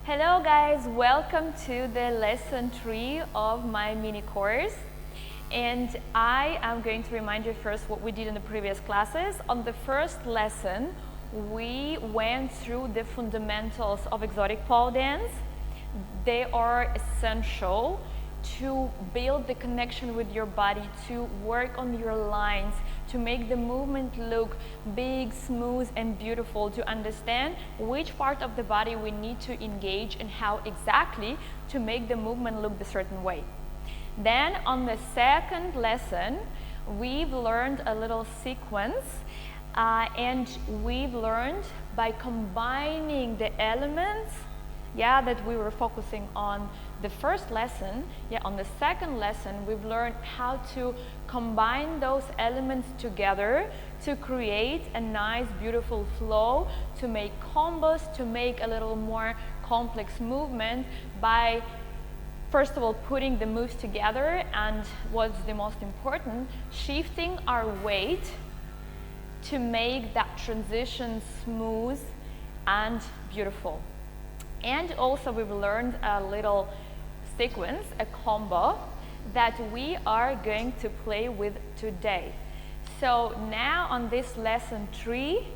Hello guys, welcome to the lesson 3 of my mini course. And I am going to remind you first what we did in the previous classes. On the first lesson, we went through the fundamentals of exotic pole dance. They are essential to build the connection with your body, to work on your lines, to make the movement look big, smooth and beautiful, to understand which part of the body we need to engage and how exactly to make the movement look a certain way. Then on the second lesson, we've learned a little sequence and we've learned by combining the elements that we were focusing on the first lesson. On the second lesson, we've learned how to combine those elements together to create a nice, beautiful flow, to make combos, to make a little more complex movement by, first of all, putting the moves together, and what's the most important, shifting our weight to make that transition smooth and beautiful. And also we've learned a little sequence, a combo that we are going to play with today. So now on this lesson 3,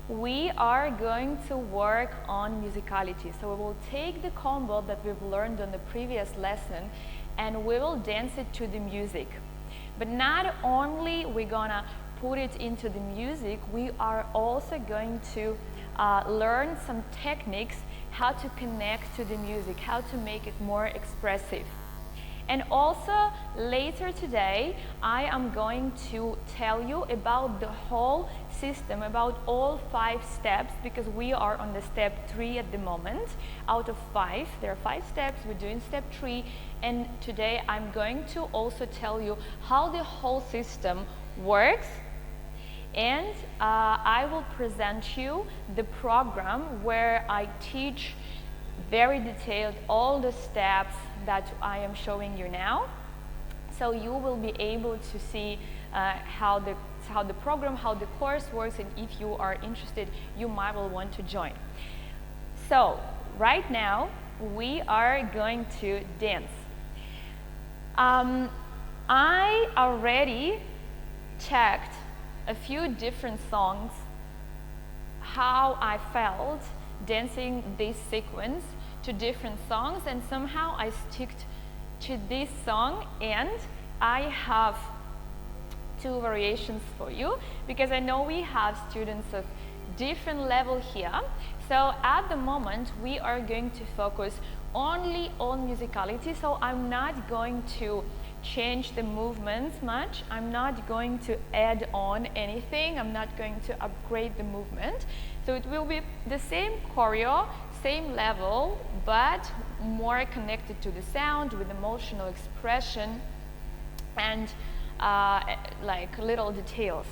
we are going to work on musicality. So we will take the combo that we've learned on the previous lesson and we will dance it to the music. But not only we're gonna put it into the music, we are also going to learn some techniques how to connect to the music, how to make it more expressive. And also later today, I am going to tell you about the whole system, about all 5 steps, because we are on the step 3 at the moment. Out of 5, there are 5 steps, we're doing step 3, and today I'm going to also tell you how the whole system works. And I will present you the program where I teach very detailed all the steps that I am showing you now. So you will be able to see how the program, how the course works, and if you are interested, you might well want to join. So right now we are going to dance. I already checked a few different songs, how I felt dancing this sequence to different songs, and somehow I sticked to this song, and I have 2 variations for you because I know we have students of different level here. So at the moment we are going to focus only on musicality, so I'm not going to change the movements much. I'm not going to add on anything. I'm not going to upgrade the movement. So it will be the same choreo, same level, but more connected to the sound with emotional expression and like little details.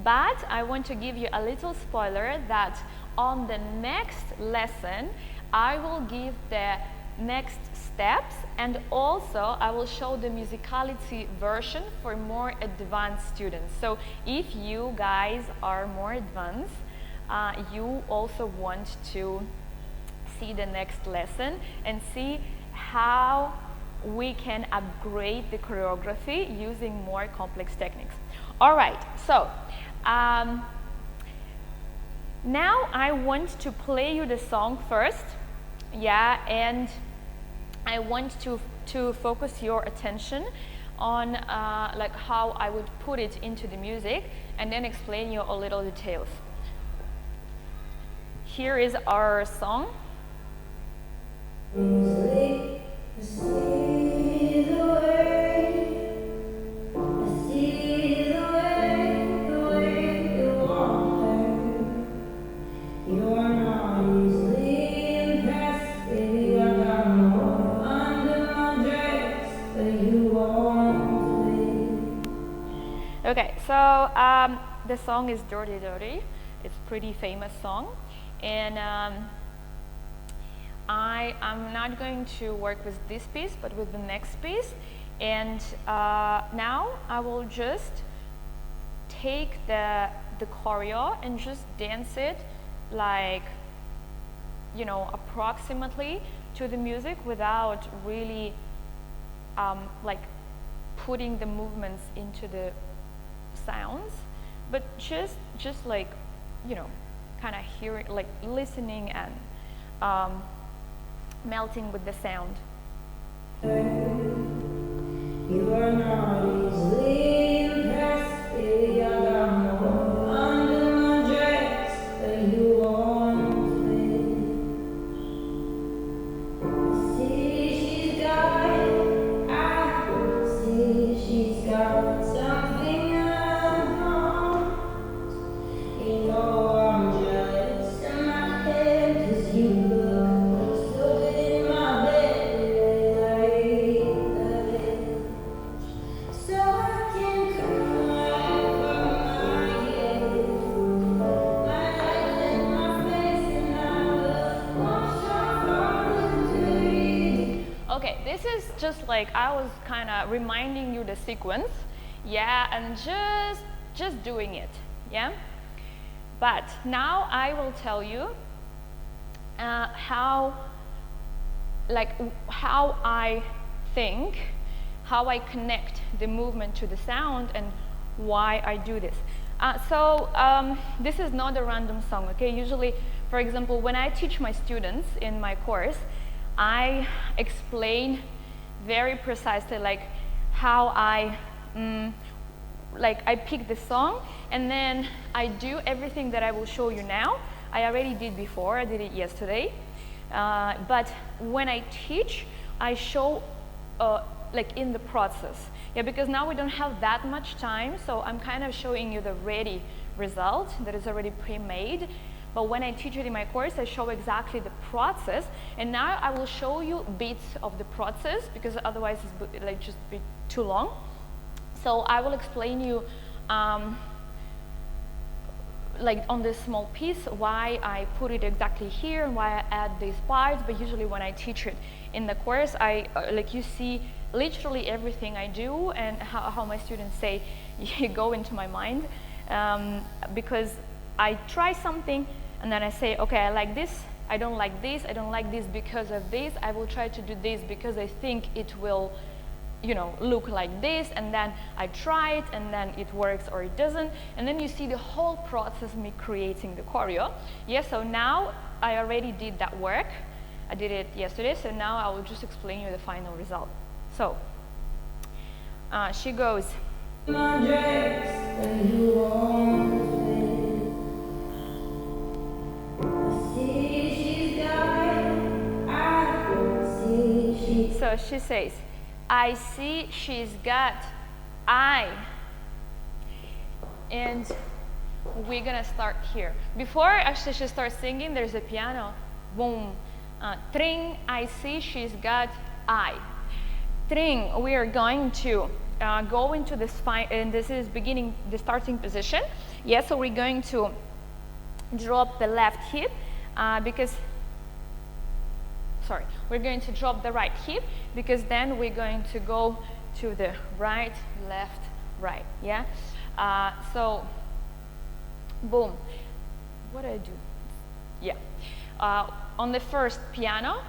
But I want to give you a little spoiler that on the next lesson I will give the next steps, and also I will show the musicality version for more advanced students. So if you guys are more advanced, you also want to see the next lesson and see how we can upgrade the choreography using more complex techniques. All right, so now I want to play you the song first, and I want to focus your attention on like how I would put it into the music, and then explain you a little details. Here is our song. Okay, so the song is Dirty Dirty. It's a pretty famous song, and I am not going to work with this piece, but with the next piece. And now I will just take the choreo and just dance it like you know, approximately to the music without really like putting the movements into the sounds, but just like, you know, kind of hearing, like listening and melting with the sound. You are not easily impressed, baby. I got more under my dress than you want me. I see she's got something I want. You know I'm jealous in my head, 'cause you look so good in my bed. So I can cry from my head, my life and my face, and I will wash off all the dirty. Okay, this is just like I was kind of reminding you the sequence, yeah, and just doing it, yeah. But now I will tell you how I think, how I connect the movement to the sound, and why I do this. This is not a random song, okay? Usually, for example, when I teach my students in my course, I explain very precisely like how I pick the song, and then I do everything that I will show you now. I already did before, I did it yesterday. But when I teach, I show like in the process. Yeah, because now we don't have that much time, so I'm kind of showing you the ready result that is already pre-made. But when I teach it in my course, I show exactly the process, and now I will show you bits of the process, because otherwise it's like just be too long. So I will explain you like on this small piece why I put it exactly here and why I add these parts. But usually when I teach it in the course, I like you see literally everything I do, and how my students say you go into my mind, because I try something and then I say, okay, I like this, I don't like this, I don't like this because of this, I will try to do this because I think it will, you know, look like this, and then I try it and then it works or it doesn't, and then you see the whole process me creating the choreo. Yeah, so now I already did that work, I did it yesterday, so now I will just explain you the final result. So she goes, my dress and you want me. So she says, I see she's got I. And we're gonna start here. Before actually she starts singing, there's a piano. Boom. Tring, I see she's got I. Tring, we are going to go into this and this is beginning the starting position. Yeah, so we're going to drop the left hip we're going to drop the right hip, because then we're going to go to the right, left, right, yeah? So, boom. What did I do? Yeah. On the first piano,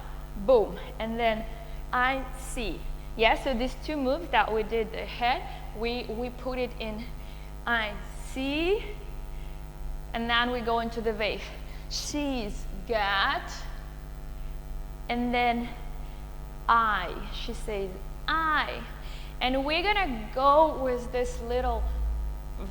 boom, and then I see. Yeah, so these two moves that we did ahead, we put it in I see, and then we go into the wave. She's got, and then I, she says I. And we're gonna go with this little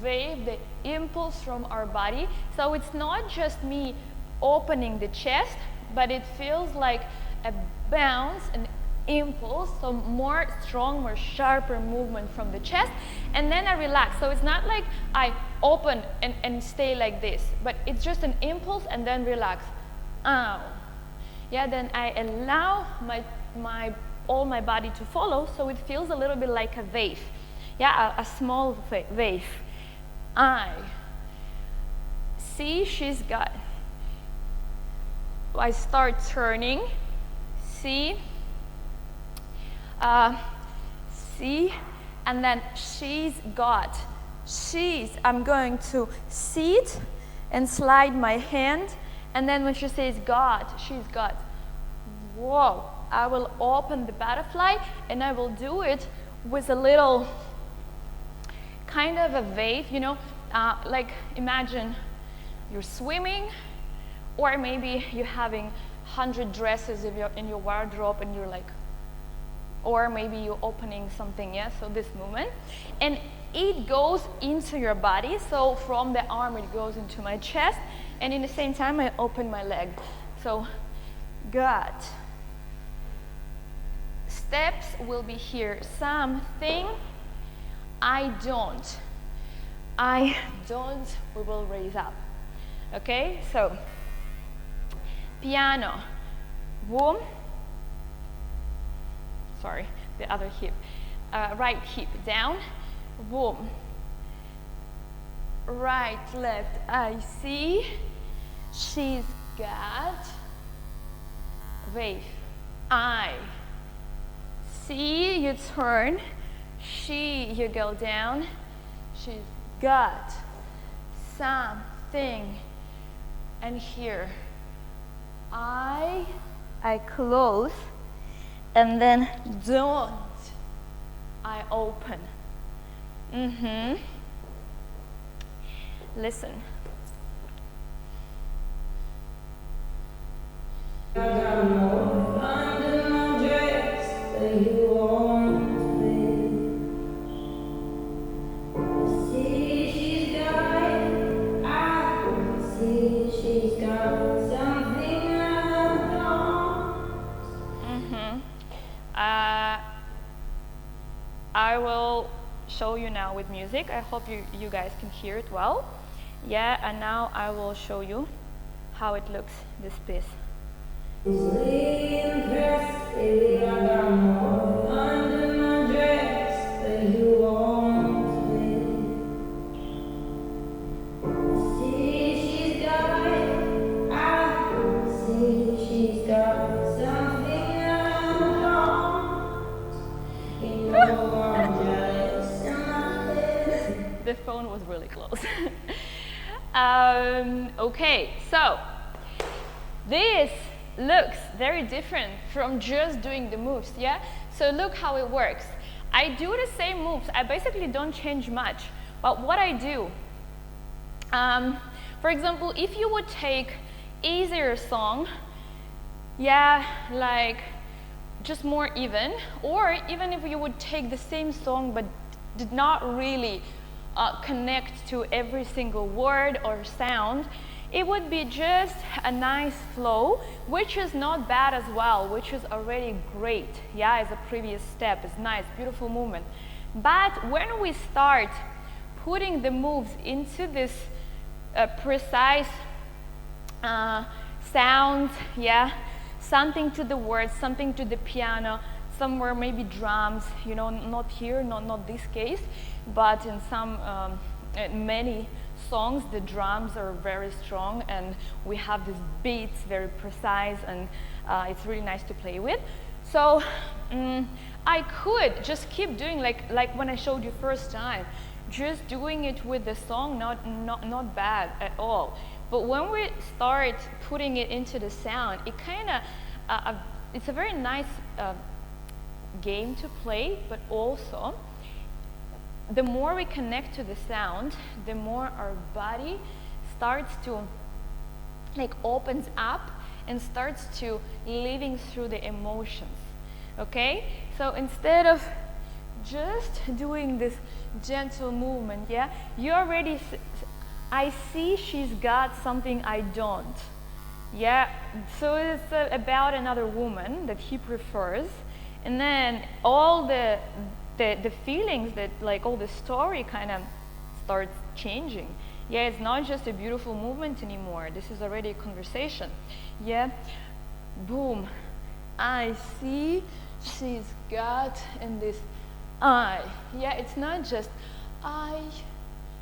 wave, the impulse from our body. So it's not just me opening the chest, but it feels like a bounce, an impulse, so more strong, more sharper movement from the chest, and then I relax. So it's not like I open and stay like this, but it's just an impulse and then relax. Ow. Yeah, then I allow all my body to follow, so it feels a little bit like a wave. Yeah, a small wave. I see she's got. I start turning. See. See, and then she's got. I'm going to sit and slide my hand And then when she says got, she's got. Whoa, I will open the butterfly and I will do it with a little kind of a wave, you know, like imagine you're swimming, or maybe you're having 100 dresses in your wardrobe and you're like, or maybe you're opening something, yeah, so this movement. And it goes into your body, so from the arm it goes into my chest, and in the same time I open my leg. So, got. Steps will be here. Something I don't. I don't, we will raise up. Okay, so piano, boom. Sorry, the other hip. Right hip down, boom. Right, left, I see. She's got. Wave. I see, you turn. She, you go down. She's got something. And here, I close, and then don't, I open. Listen. I got more under my dress than you want with. See, she's got, I see she's got something I don't. I will show you now with music. I hope you guys can hear it well. Yeah, and now I will show you how it looks, this piece. Easily impressed, baby, I got more under my dress than you want with. See, she's got, I see she's got something I don't. You know I'm jealous and my head. The phone was really close. Okay, so this looks very different from just doing the moves, yeah? So look how it works. I do the same moves. I basically don't change much. But what I do, for example, if you would take easier song, yeah, like just more even, or even if you would take the same song but did not really connect to every single word or sound, it would be just a nice flow, which is not bad as well, which is already great, yeah, as a previous step. It's nice, beautiful movement. But when we start putting the moves into this precise sounds, yeah, something to the words, something to the piano, somewhere maybe drums, you know, not here, not this case, but in some, many songs, the drums are very strong and we have these beats very precise, and it's really nice to play with. So I could just keep doing like when I showed you first time, just doing it with the song, not bad at all. But when we start putting it into the sound, it kind of, it's a very nice game to play, but also the more we connect to the sound, the more our body starts to like opens up and starts to living through the emotions. Okay, so instead of just doing this gentle movement, yeah, you already I see she's got something I don't, yeah, so it's about another woman that he prefers, and then all the feelings that, like, all the story kind of starts changing. Yeah, it's not just a beautiful movement anymore. This is already a conversation. Yeah, boom. I see she's got in this I. Yeah, it's not just I.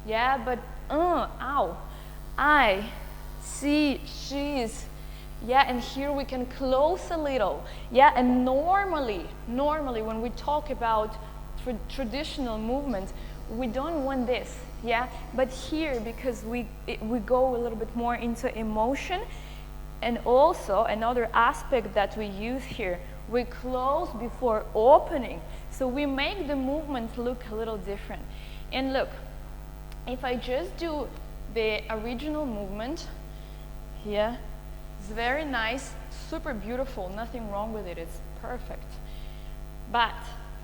Yeah, but ow. I see she's. Yeah, and here we can close a little. Yeah, and normally when we talk about traditional movements, we don't want this, yeah, but here, because we go a little bit more into emotion, And also another aspect that we use here, we close before opening. So we make the movement look a little different. And look, if I just do the original movement here, it's very nice, super beautiful, nothing wrong with it, it's perfect. But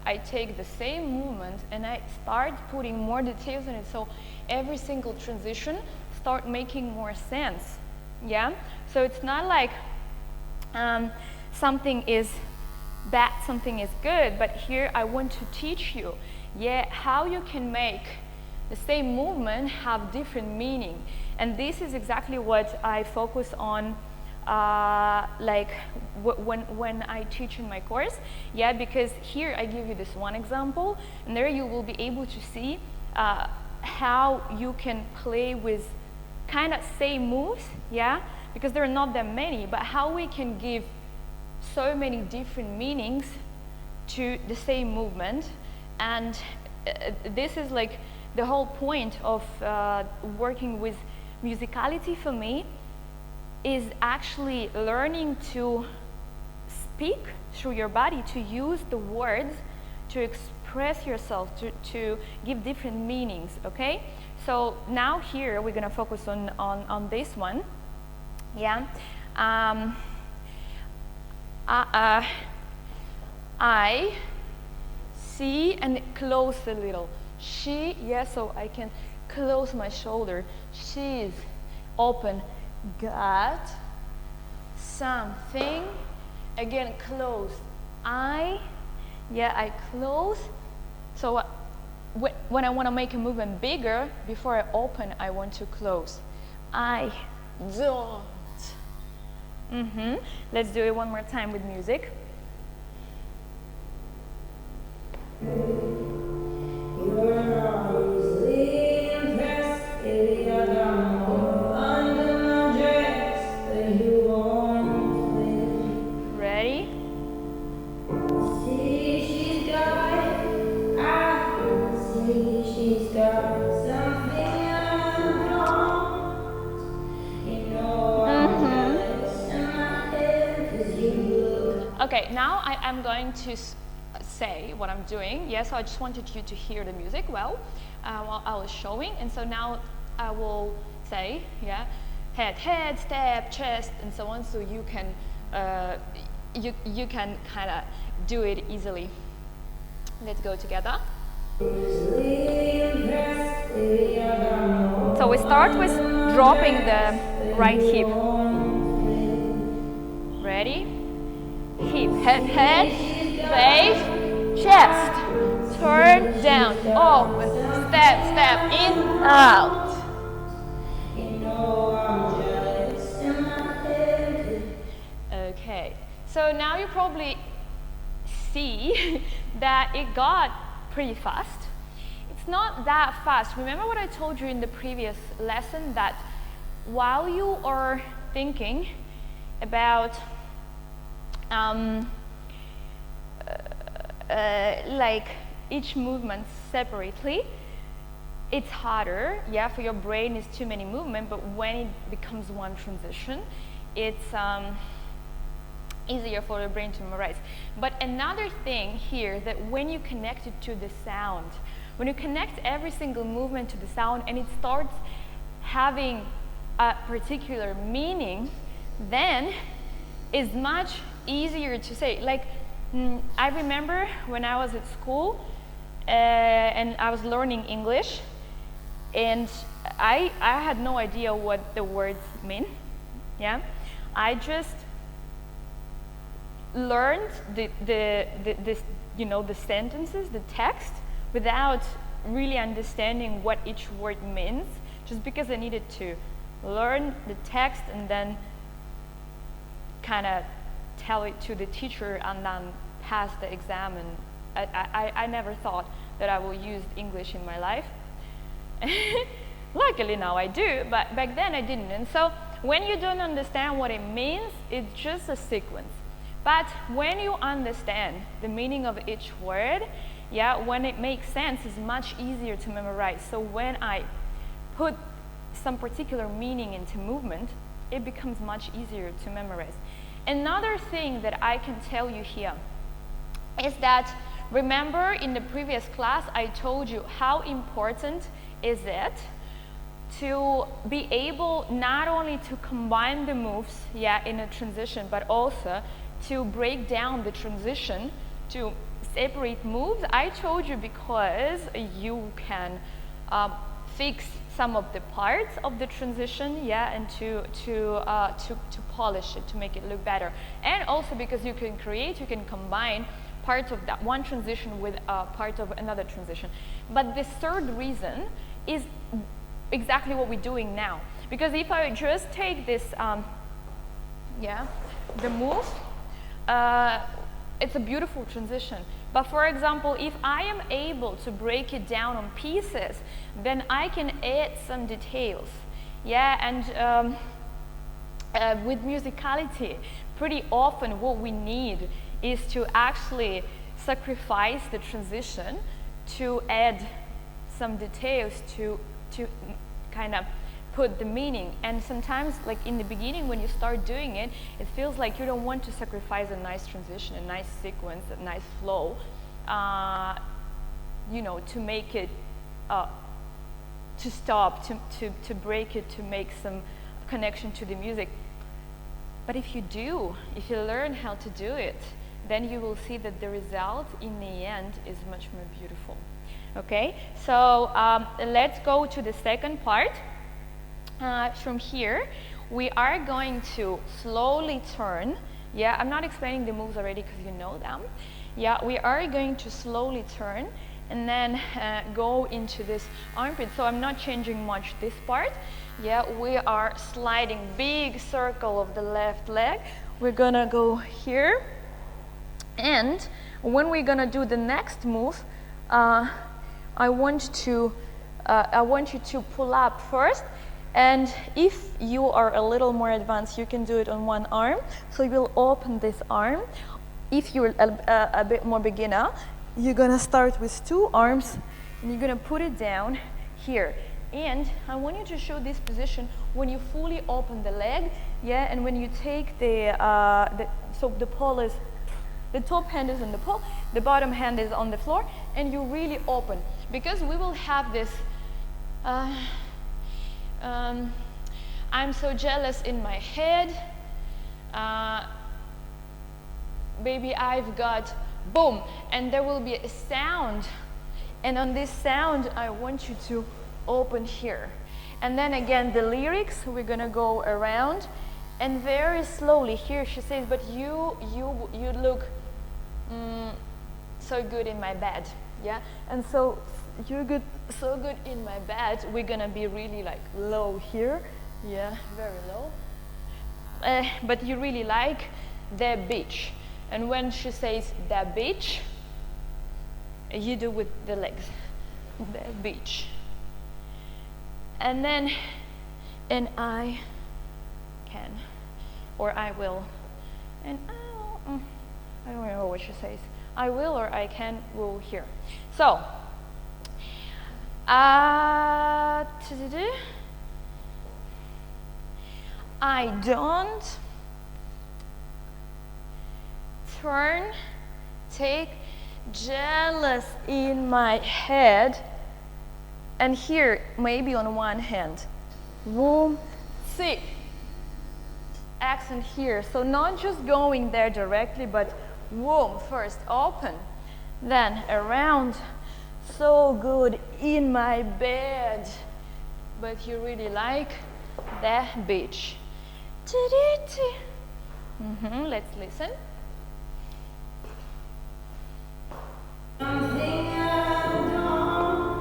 I take the same movement and I start putting more details in it, so every single transition start making more sense. Yeah, so it's not like something is bad, something is good, but here I want to teach you, yeah, how you can make the same movement have different meaning. And this is exactly what I focus on like when I teach in my course, yeah, because here I give you this one example, and there you will be able to see how you can play with kind of same moves, yeah, because there are not that many, but how we can give so many different meanings to the same movement. And this is like the whole point of working with musicality for me, is actually learning to speak through your body, to use the words to express yourself, to give different meanings, okay? So now here we're gonna focus on this one, yeah? I see and close a little. She, yeah, so I can close my shoulder. She's open. Got something. Again, close. I close. So when I want to make a movement bigger, before I open, I want to close. I don't. Let's do it one more time with music. Ready? Okay, now I'm going to say what I'm doing. Yes, so I just wanted you to hear the music well while I was showing. And so now I will say, yeah, head, step, chest, and so on. So you can you can kind of do it easily. Let's go together. So we start with dropping the right hip. Ready? Hip, head, base, chest, turn down, open, step, in, out. Okay, so now you probably see that it got pretty fast. It's not that fast. Remember what I told you in the previous lesson, that while you are thinking about like each movement separately, it's harder, yeah, for your brain is too many movements, but when it becomes one transition, it's easier for the brain to memorize. But another thing here, that when you connect it to the sound, when you connect every single movement to the sound and it starts having a particular meaning, then it's much easier to say. Like, I remember when I was at school and I was learning English, and I had no idea what the words mean. Yeah, I just learned the you know, the sentences, the text, without really understanding what each word means, just because I needed to learn the text and then kind of tell it to the teacher and then pass the exam. And I never thought that I will use English in my life. Luckily now I do, but back then I didn't. And so when you don't understand what it means, it's just a sequence. But when you understand the meaning of each word, yeah, when it makes sense, it's much easier to memorize. So when I put some particular meaning into movement, it becomes much easier to memorize. Another thing that I can tell you here is that, remember in the previous class I told you how important is it to be able not only to combine the moves, in a transition, but also to break down the transition to separate moves. I told you because you can fix some of the parts of the transition, and to polish it, to make it look better, and also because you can combine parts of that one transition with part of another transition. But the third reason is exactly what we're doing now, because if I just take this, the move, it's a beautiful transition. But for example, if I am able to break it down on pieces, then I can add some details. And with musicality, pretty often what we need is to actually sacrifice the transition to add some details to kind of put the meaning. And sometimes, like in the beginning, when you start doing it, it feels like you don't want to sacrifice a nice transition, a nice sequence, a nice flow, to make it, to stop, to break it, to make some connection to the music. But if you learn how to do it, then you will see that the result in the end is much more beautiful. Okay, so let's go to the second part. From here, we are going to slowly turn. I'm not explaining the moves already because you know them. We are going to slowly turn and then go into this armpit. So I'm not changing much this part. We are sliding big circle of the left leg. We're gonna go here. And when we're gonna do the next move, I want you to pull up first, and if you are a little more advanced, you can do it on one arm. So you will open this arm. If you're a bit more beginner, you're gonna start with two arms, and you're gonna put it down here. And I want you to show this position when you fully open the leg, and when you take so the pole is, the top hand is on the pole, the bottom hand is on the floor, and you really open. Because we will have this, I'm so jealous in my head, baby I've got, boom, and there will be a sound, and on this sound I want you to open here. And then again the lyrics, we're gonna go around, and very slowly here she says, but you look so good in my bed, and so you're good, so good in my bed. We're gonna be really like low here, very low, but you really like the beach. And when she says the beach, you do with the legs, the beach. And then, and I can, or I will, and I don't remember what she says. I will or I can will here. So, I don't turn, take, jealous in my head, and here maybe on one hand, womb, sick, accent here. So not just going there directly, but womb first, open, then around, so good in my bed, but you really like the beach. Let's listen. Something I don't,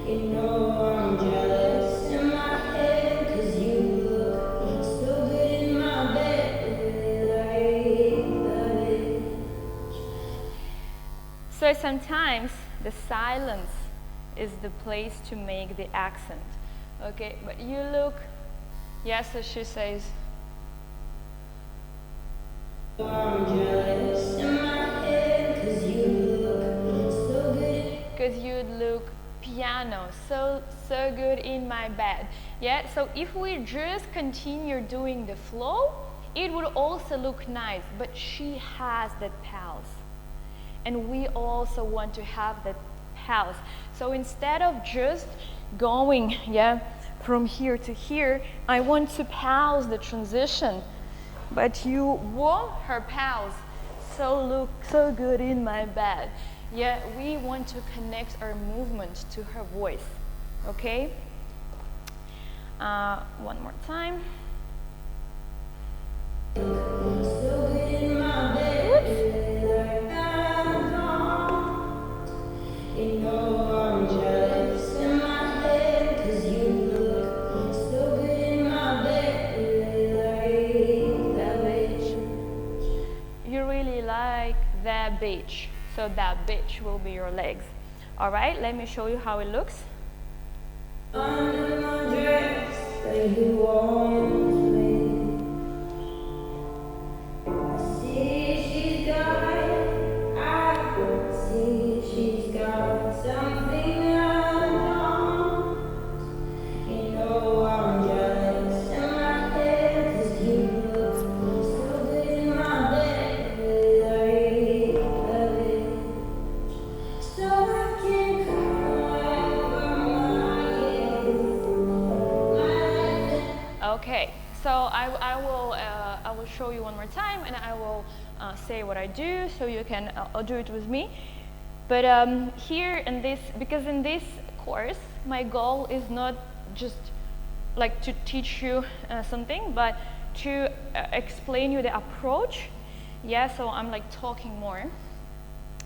I'm jealous in my head, 'cause you look so good in my bed, So sometimes the silence is the place to make the accent. Okay, but you look, so she says, I'm jealous in my head, 'cause you look so good. because you look piano, so good in my bed. Yeah, so if we just continue doing the flow, it would also look nice, but she has that pulse. And we also want to have that pulse. So instead of just going, yeah, from here to here, I want to pause the transition. But you want her pulse. So look so good in my bed. Yeah, we want to connect our movement to her voice. Okay? One more time. You really like that beach, so that beach will be your legs. All right, let me show you how it looks. Under my dress that you want me. I see she's got something I don't. You know I'm jealous in my head 'cause you look so good in my bed. I love it. So I can cover my head. Okay, so I will show you one more time, and I will say what I do, so you can do it with me. But here in this, because in this course, my goal is not just like to teach you something, but to explain you the approach. Yeah, so I'm like talking more,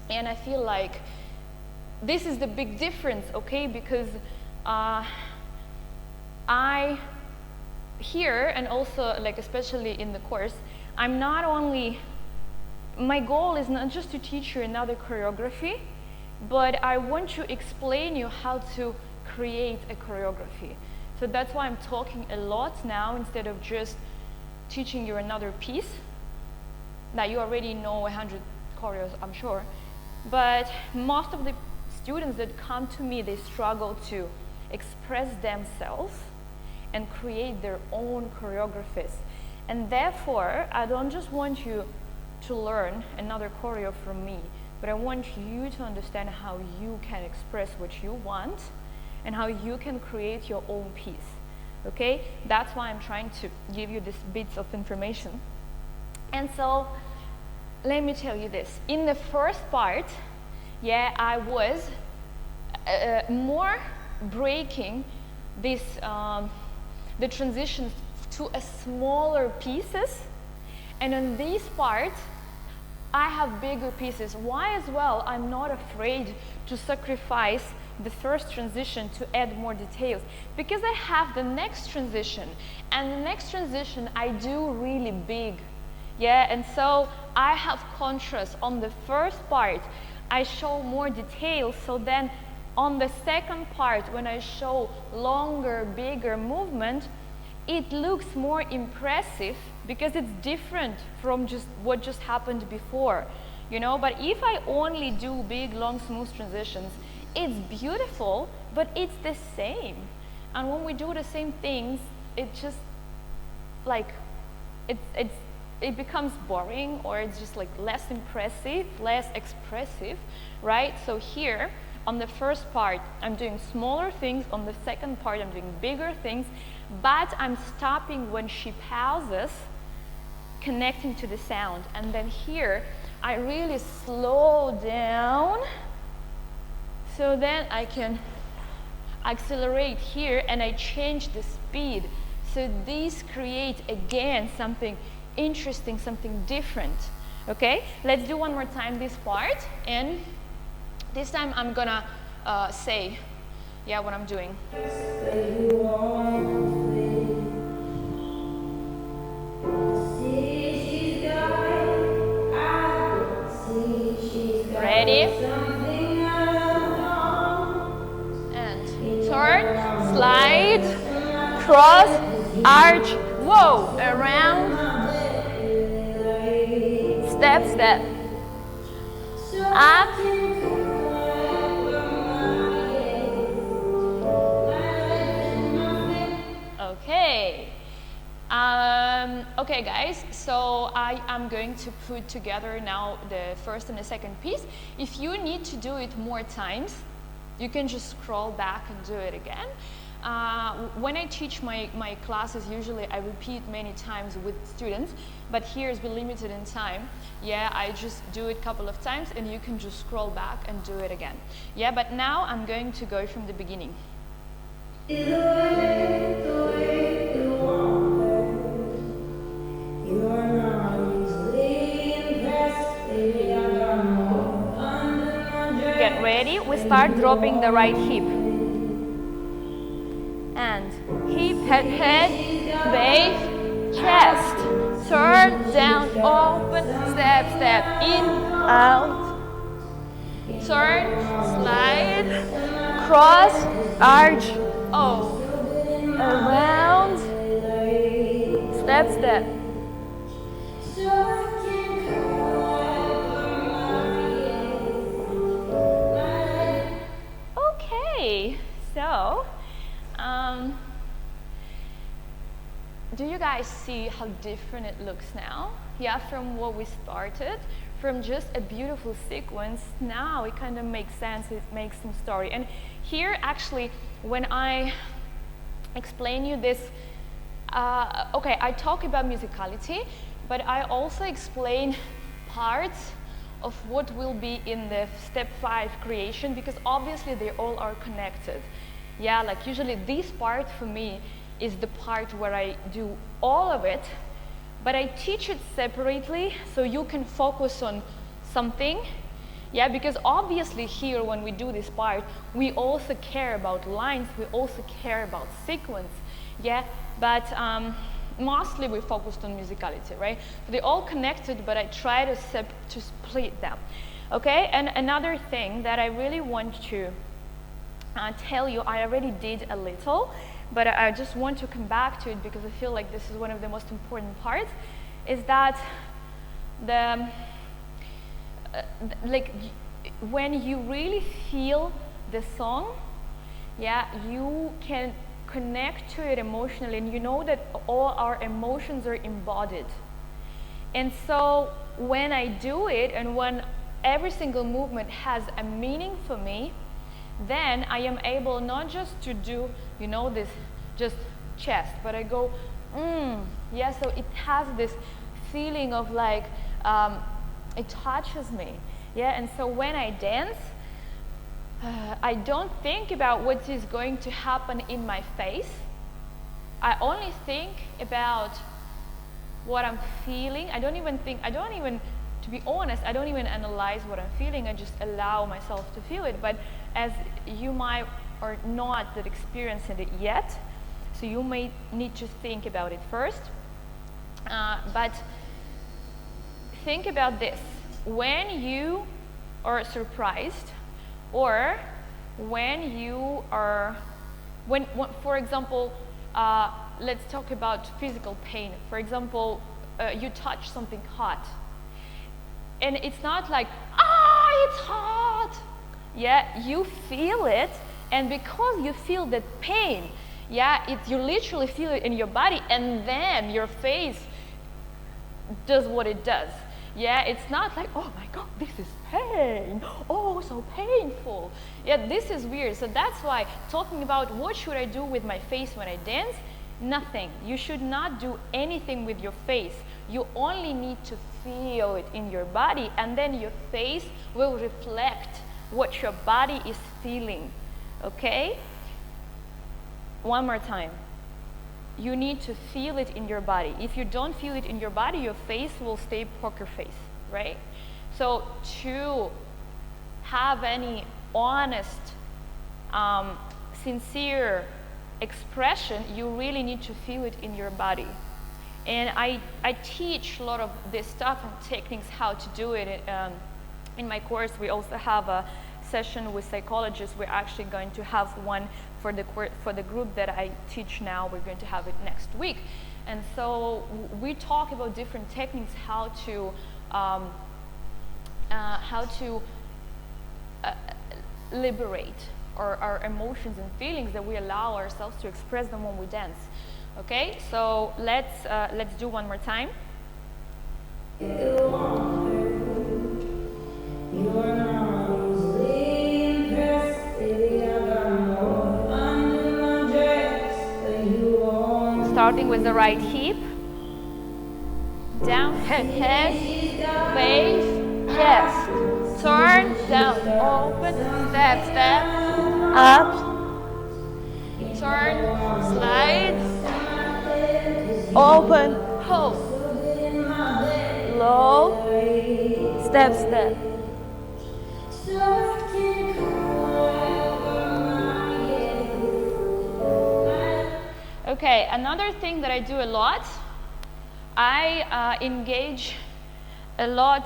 and I feel like this is the big difference, okay? Because I here, and also like especially in the course, I'm not only, my goal is not just to teach you another choreography, but I want to explain you how to create a choreography. So that's why I'm talking a lot now instead of just teaching you another piece. Now you already know 100 choreos, I'm sure, but most of the students that come to me, they struggle to express themselves and create their own choreographies. And therefore, I don't just want you to learn another choreo from me, but I want you to understand how you can express what you want and how you can create your own piece. Okay? That's why I'm trying to give you these bits of information. And so, let me tell you this. In the first part, yeah, I was more breaking this, the transitions to a smaller pieces, and on this part, I have bigger pieces. Why as well? I'm not afraid to sacrifice the first transition to add more details, because I have the next transition, and the next transition I do really big. Yeah, and so I have contrast on the first part. I show more details, so then on the second part, when I show longer, bigger movement, it looks more impressive because it's different from just what just happened before, you know. But if I only do big, long, smooth transitions, it's beautiful, but it's the same. And when we do the same things, it just like it becomes boring, or it's just like less impressive, less expressive, right? So here on the first part, I'm doing smaller things. On the second part, I'm doing bigger things, but I'm stopping when she pauses, connecting to the sound. And then here, I really slow down, so then I can accelerate here, and I change the speed. So these create, again, something interesting, something different. Okay, let's do one more time this part, and this time I'm gonna say, yeah, what I'm doing. Ready? And turn, slide, cross, arch, whoa, around, step, step, up, Okay guys, so I am going to put together now the first and the second piece. If you need to do it more times, you can just scroll back and do it again. When I teach my classes, usually I repeat many times with students, but here we're limited in time. Yeah, I just do it a couple of times and you can just scroll back and do it again. Yeah, but now I'm going to go from the beginning. Get ready, we start dropping the right hip. And hip, head, wave, chest. Turn, down, open, step, step, in, out. Turn, slide, cross, arch, oh, around, step, step. Okay, so do you guys see how different it looks now? Yeah, from what we started, from just a beautiful sequence, now it kind of makes sense, it makes some story. And here actually, when I explain you this, okay, I talk about musicality, but I also explain parts of what will be in the step 5 creation, because obviously they all are connected. Yeah, like usually this part for me is the part where I do all of it, but I teach it separately so you can focus on something. Yeah, because obviously here when we do this part, we also care about lines, we also care about sequence. Yeah, but mostly we focused on musicality, right? They're all connected, but I try to split them. Okay, and another thing that I really want to tell you, I already did a little, but I just want to come back to it because I feel like this is one of the most important parts, is that when you really feel the song, yeah, you can connect to it emotionally, and you know that all our emotions are embodied. And so when I do it, and when every single movement has a meaning for me, then I am able not just to do, you know, this just chest, but I go, yeah, so it has this feeling of like, it touches me, yeah, and so when I dance, I don't think about what is going to happen in my face. I only think about what I'm feeling. I don't even, to be honest, I don't even analyze what I'm feeling. I just allow myself to feel it. But as you might or not that experiencing it yet, so you may need to think about it first. But think about this. When you are surprised, or when you are, when for example, let's talk about physical pain. For example, you touch something hot, and it's not like, it's hot. Yeah, you feel it, and because you feel that pain, yeah, you literally feel it in your body, and then your face does what it does. Yeah, it's not like, oh my God, this is pain. Oh, so painful. Yeah, this is weird. So that's why talking about what should I do with my face when I dance, nothing. You should not do anything with your face. You only need to feel it in your body, and then your face will reflect what your body is feeling. Okay? One more time. You need to feel it in your body. If you don't feel it in your body, your face will stay poker face, right? So to have any honest, sincere expression, you really need to feel it in your body. And I teach a lot of this stuff and techniques how to do it. In my course, we also have a session with psychologists. We're actually going to have one for the group that I teach now. We're going to have it next week. And so we talk about different techniques, how to liberate our emotions and feelings, that we allow ourselves to express them when we dance. Okay, so let's do one more time. Starting with the right hip, down, head, face, chest, turn, down, open, step, step, up, turn, slide, open, hold, low, step, step. Okay, another thing that I do a lot, I engage a lot,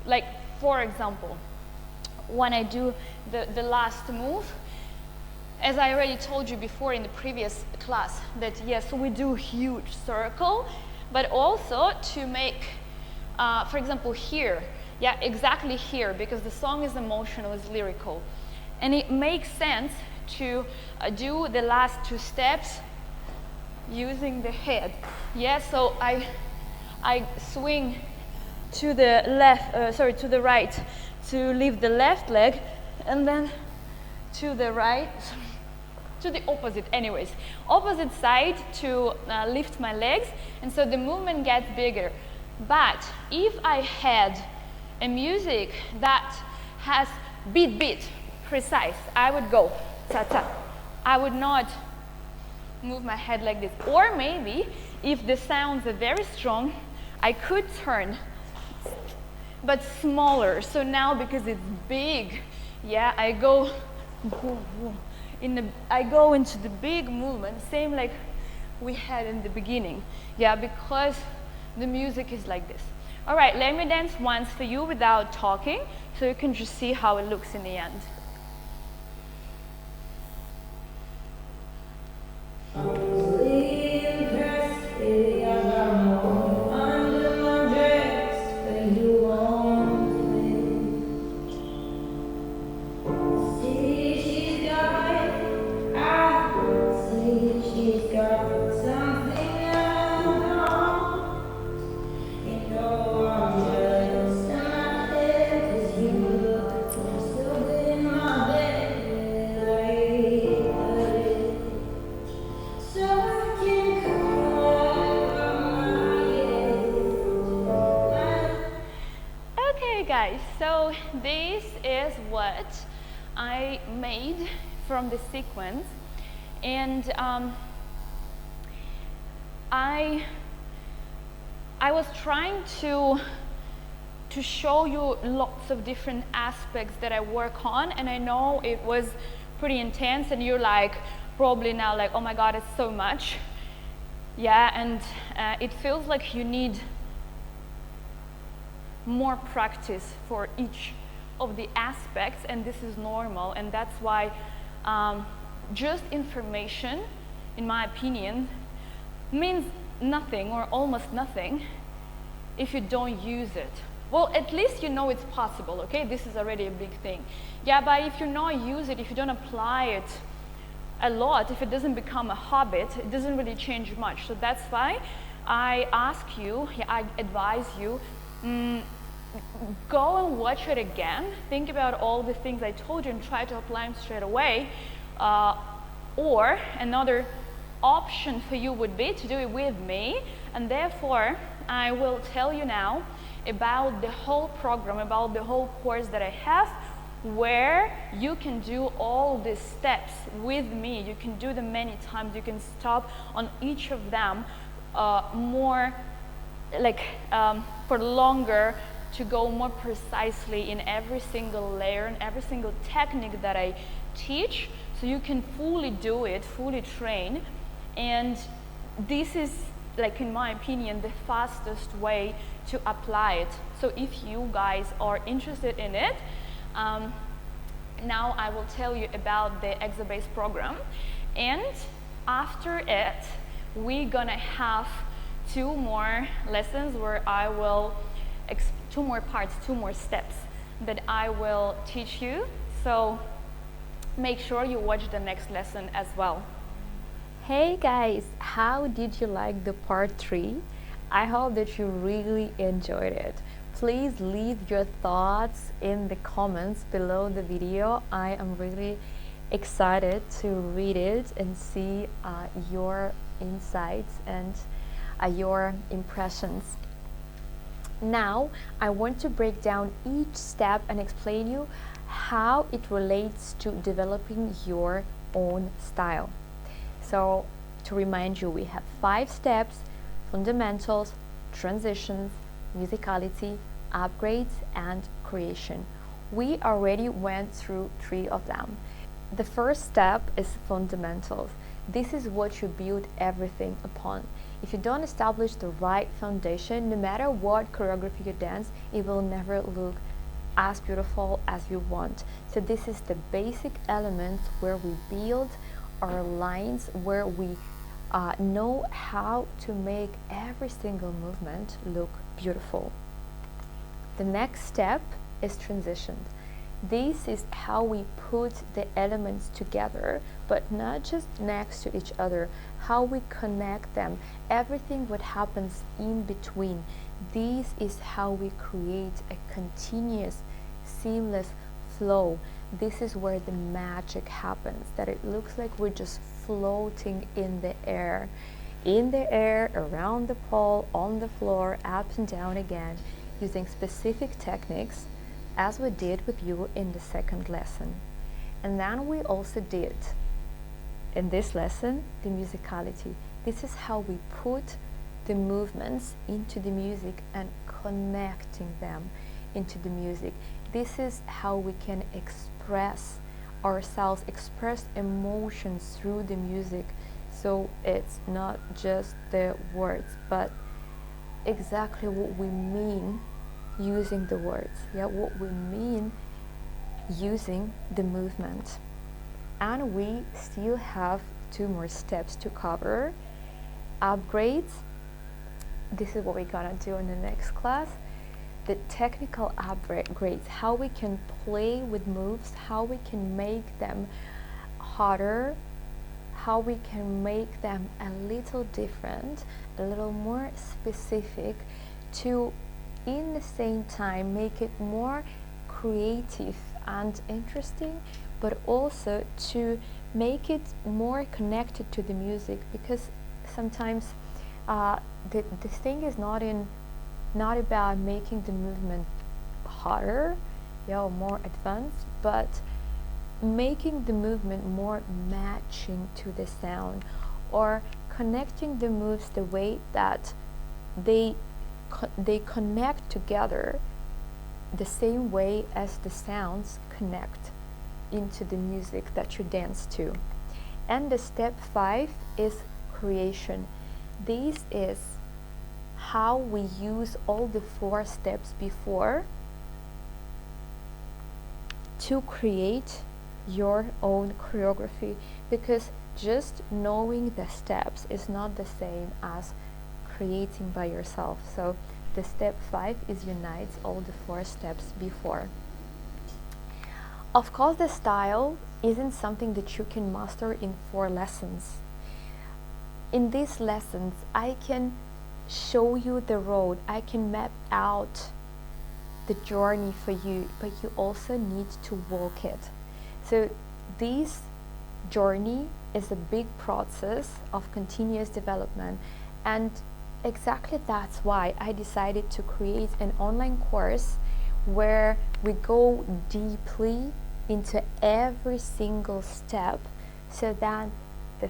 like for example, when I do the last move, as I already told you before in the previous class, that yes, we do huge circle, but also to make, for example, here, yeah, exactly here, because the song is emotional, it's lyrical, and it makes sense to do the last two steps using the head. Yeah, so I swing to the left, to the right to lift the left leg, and then to the right, to the opposite, anyways, opposite side to lift my legs, and so the movement gets bigger. But if I had a music that has beat, precise, I would go ta-ta. I would not move my head like this. Or maybe if the sounds are very strong, I could turn, but smaller. So now because it's big, yeah, I go I go into the big movement, same like we had in the beginning. Yeah, because the music is like this. All right, let me dance once for you without talking, so you can just see how it looks in the end. Guys, so this is what I made from the sequence, and I was trying to show you lots of different aspects that I work on, and I know it was pretty intense, and you're like probably now like, oh my god, it's so much. Yeah, and it feels like you need more practice for each of the aspects, and this is normal, and that's why just information, in my opinion, means nothing or almost nothing if you don't use it. Well, at least you know it's possible, okay? This is already a big thing. Yeah, but if you not use it, if you don't apply it a lot, if it doesn't become a habit, it doesn't really change much. So that's why I ask you, I advise you, go and watch it again, think about all the things I told you and try to apply them straight away. Or another option for you would be to do it with me, and therefore I will tell you now about the whole program, about the whole course that I have, where you can do all these steps with me. You can do them many times, you can stop on each of them more like for longer, to go more precisely in every single layer and every single technique that I teach, so you can fully do it, fully train. And this is, like, in my opinion, the fastest way to apply it. So if you guys are interested in it, now I will tell you about the EXO-based program, and after it we're gonna have 2 more lessons where I will 2 more parts, 2 more steps that I will teach you. So make sure you watch the next lesson as well. Hey guys, how did you like the part 3? I hope that you really enjoyed it. Please leave your thoughts in the comments below the video. I am really excited to read it and see your insights and your impressions. Now, I want to break down each step and explain you how it relates to developing your own style. So, to remind you, we have 5 steps: fundamentals, transitions, musicality, upgrades, and creation. We already went through 3 of them. The first step is fundamentals. This is what you build everything upon. If you don't establish the right foundation, no matter what choreography you dance, it will never look as beautiful as you want. So this is the basic elements where we build our lines, where we know how to make every single movement look beautiful. The next step is transition. This is how we put the elements together, but not just next to each other, how we connect them, everything what happens in between. This is how we create a continuous, seamless flow. This is where the magic happens, that it looks like we're just floating in the air, around the pole, on the floor, up and down again, using specific techniques, as we did with you in the second lesson. And then we also did in this lesson the musicality. This is how we put the movements into the music and connecting them into the music. This is how we can express ourselves, express emotions through the music. So it's not just the words, but exactly what we mean using the words, what we mean using the movement. And we still have 2 more steps to cover. Upgrades, this is what we're gonna do in the next class. The technical upgrades, how we can play with moves, how we can make them harder, how we can make them a little different, a little more specific, to in the same time make it more creative and interesting, but also to make it more connected to the music, because sometimes the thing is not about making the movement harder, or more advanced, but making the movement more matching to the sound, or connecting the moves the way that they connect together the same way as the sounds connect into the music that you dance to. And the step 5 is creation. This is how we use all the 4 steps before to create your own choreography, because just knowing the steps is not the same as creating by yourself. So the step 5 is unites all the 4 steps before. Of course, the style isn't something that you can master in 4 lessons. In these lessons, I can show you the road, I can map out the journey for you, but you also need to walk it. So this journey is a big process of continuous development, and exactly that's why I decided to create an online course where we go deeply into every single step, so that the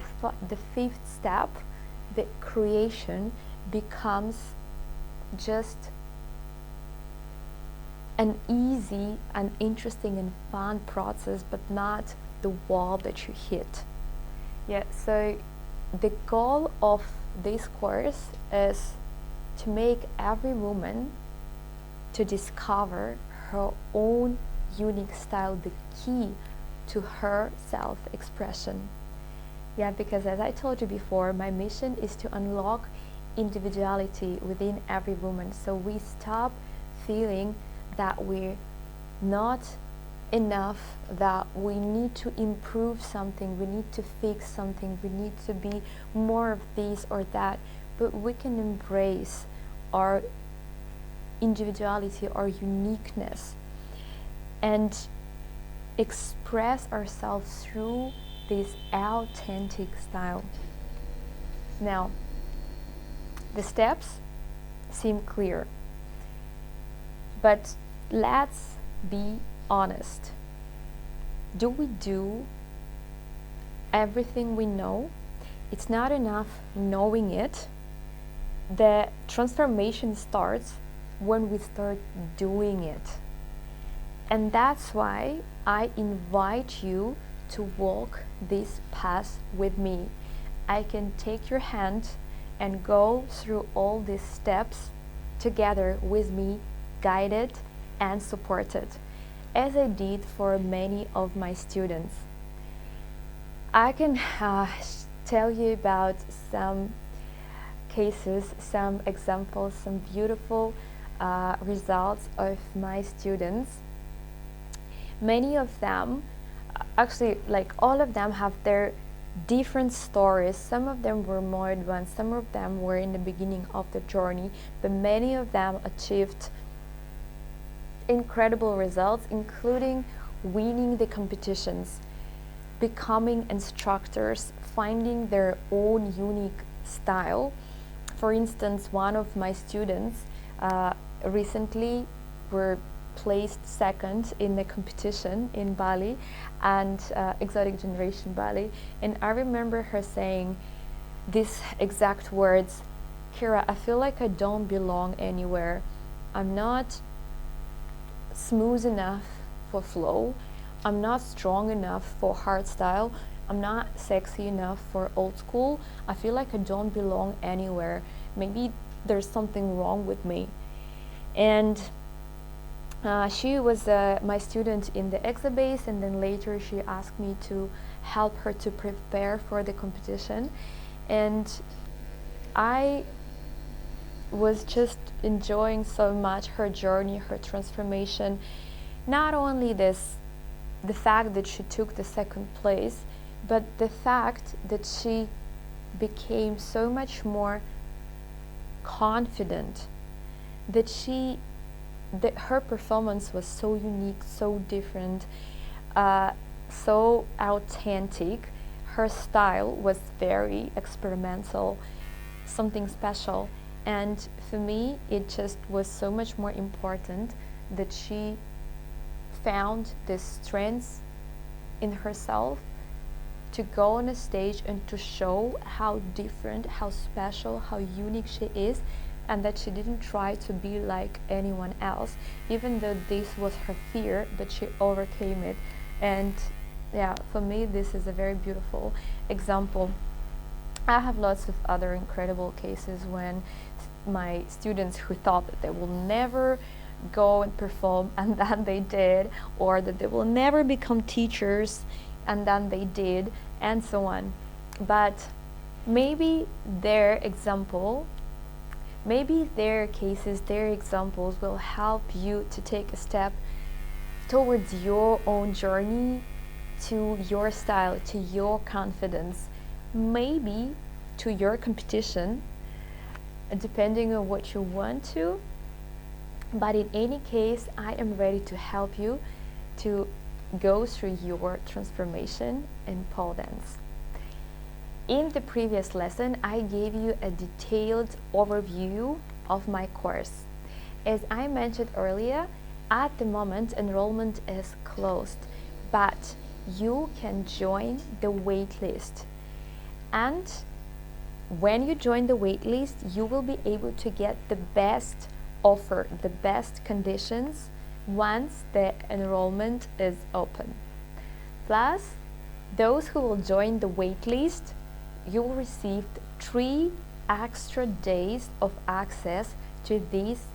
5th step, the creation, becomes just an easy and interesting and fun process, but not the wall that you hit. So the goal of this course is to make every woman to discover her own unique style, the key to her self-expression. Because as I told you before, my mission is to unlock individuality within every woman, so we stop feeling that we're not enough that we need to improve something, we need to fix something, we need to be more of this or that, but we can embrace our individuality, our uniqueness, and express ourselves through this authentic style. Now, the steps seem clear, but let's be honest. Do we do everything we know? It's not enough knowing it. The transformation starts when we start doing it. And that's why I invite you to walk this path with me. I can take your hand and go through all these steps together with me, guided and supported, as I did for many of my students. I can tell you about some cases, some examples, some beautiful results of my students. Many of them, actually like all of them, have their different stories. Some of them were more advanced, some of them were in the beginning of the journey, but many of them achieved incredible results, including winning the competitions, becoming instructors, finding their own unique style. For instance, one of my students recently were placed second in the competition in Bali, and Exotic Generation Bali, and I remember her saying these exact words: Kira, I feel like I don't belong anywhere. I'm not smooth enough for flow, I'm not strong enough for hardstyle, I'm not sexy enough for old school. I feel like I don't belong anywhere. Maybe there's something wrong with me. And she was my student in the EXOBASE, and then later she asked me to help her to prepare for the competition. And I was just enjoying so much her journey, her transformation. Not only this, the fact that she took the second place, but the fact that she became so much more confident, that her performance was so unique, so different, so authentic. Her style was very experimental, something special. And for me, it just was so much more important that she found the strength in herself to go on a stage and to show how different, how special, how unique she is, and that she didn't try to be like anyone else, even though this was her fear, but she overcame it. And yeah, for me, this is a very beautiful example. I have lots of other incredible cases when my students who thought that they will never go and perform, and then they did, or that they will never become teachers, and then they did, and so on. But maybe their example, maybe their cases, their examples will help you to take a step towards your own journey, to your style, to your confidence, maybe to your competition, depending on what you want to. But in any case, I am ready to help you to go through your transformation in pole dance. In the previous lesson, I gave you a detailed overview of my course. As I mentioned earlier, at the moment enrollment is closed, but you can join the waitlist. And when you join the waitlist, you will be able to get the best offer, the best conditions once the enrollment is open. Plus, those who will join the waitlist, you will receive 3 extra days of access to this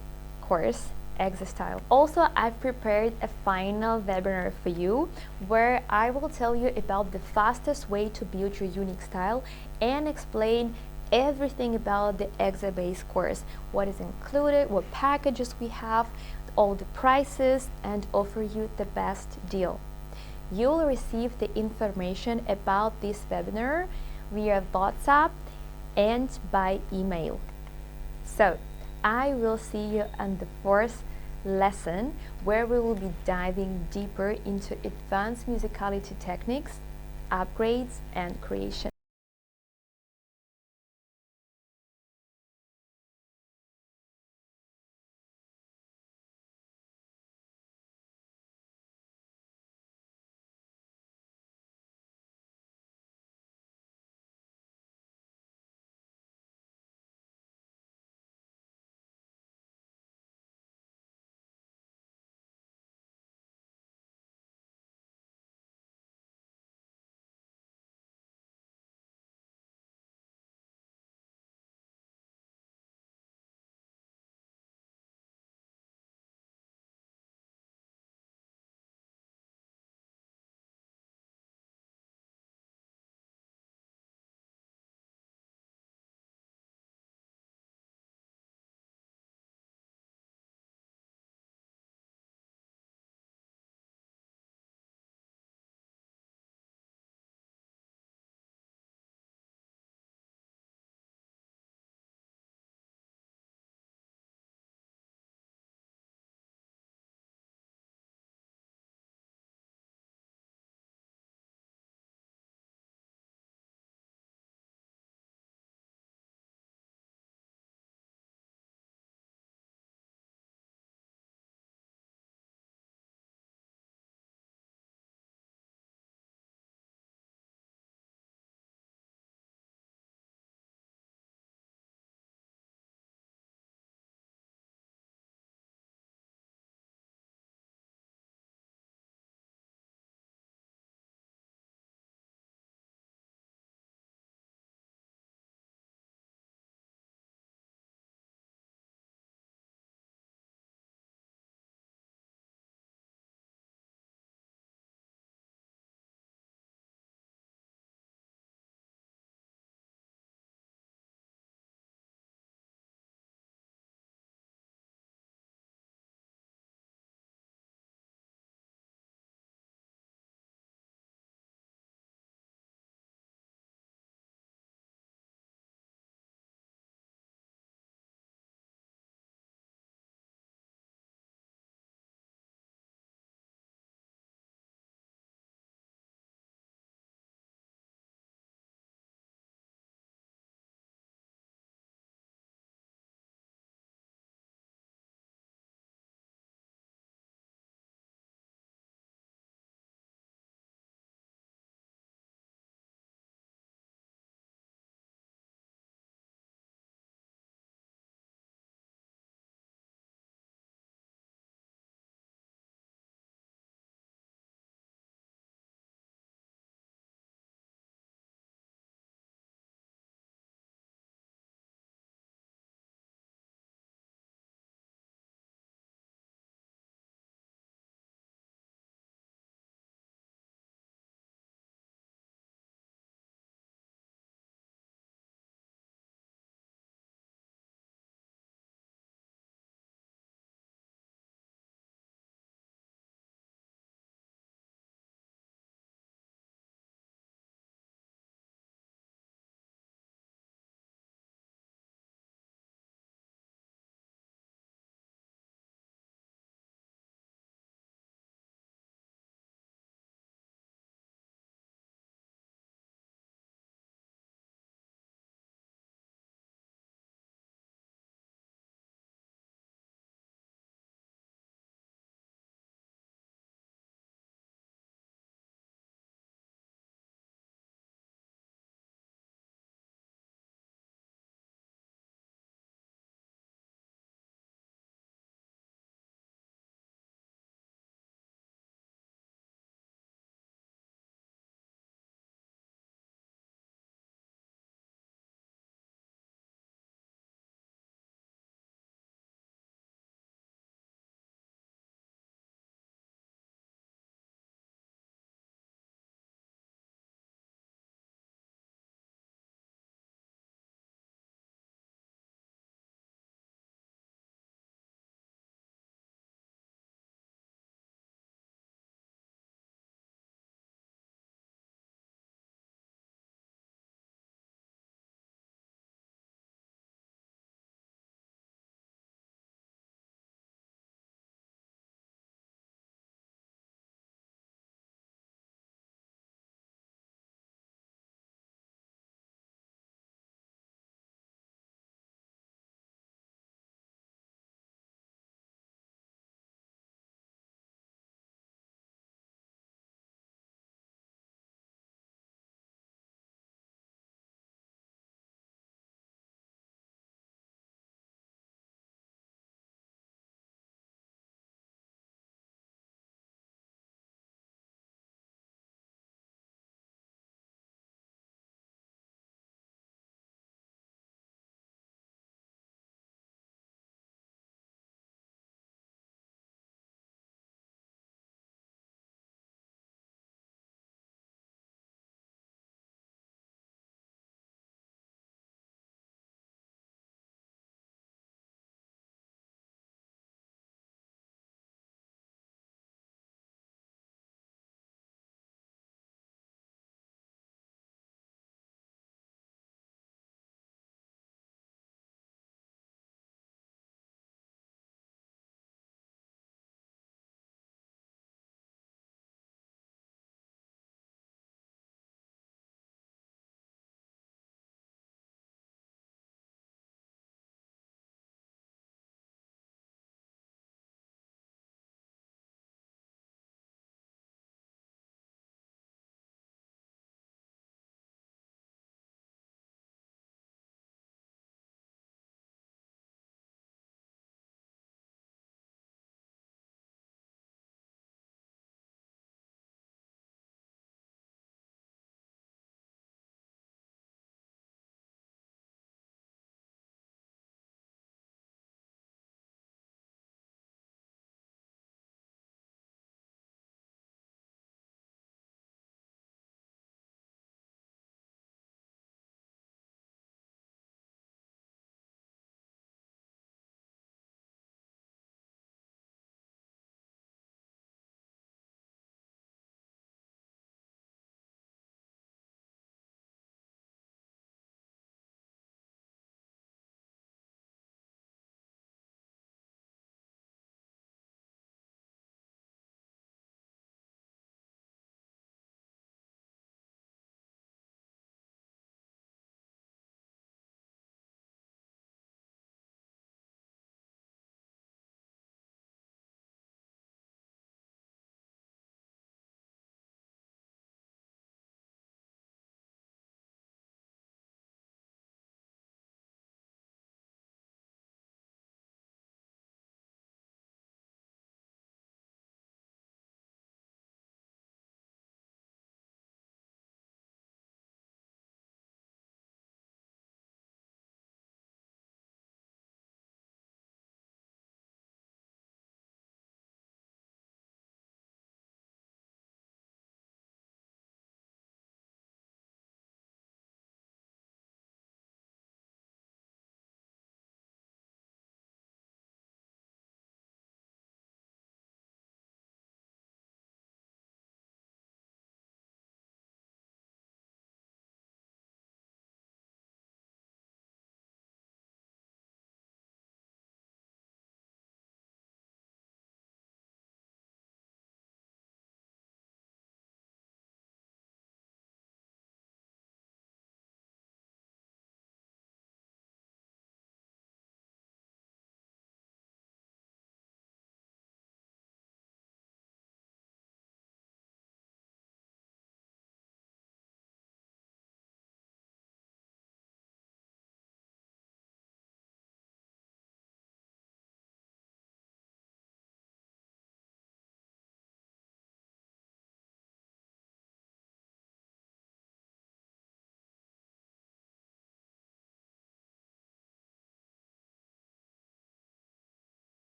course, EXOSTYLE. Also, I've prepared a final webinar for you where I will tell you about the fastest way to build your unique style and explain everything about the EXOBASE course, what is included, what packages we have, all the prices and offer you the best deal. You'll receive the information about this webinar via WhatsApp and by email. So, I will see you on the fourth lesson, where we will be diving deeper into advanced musicality techniques, upgrades, and creation.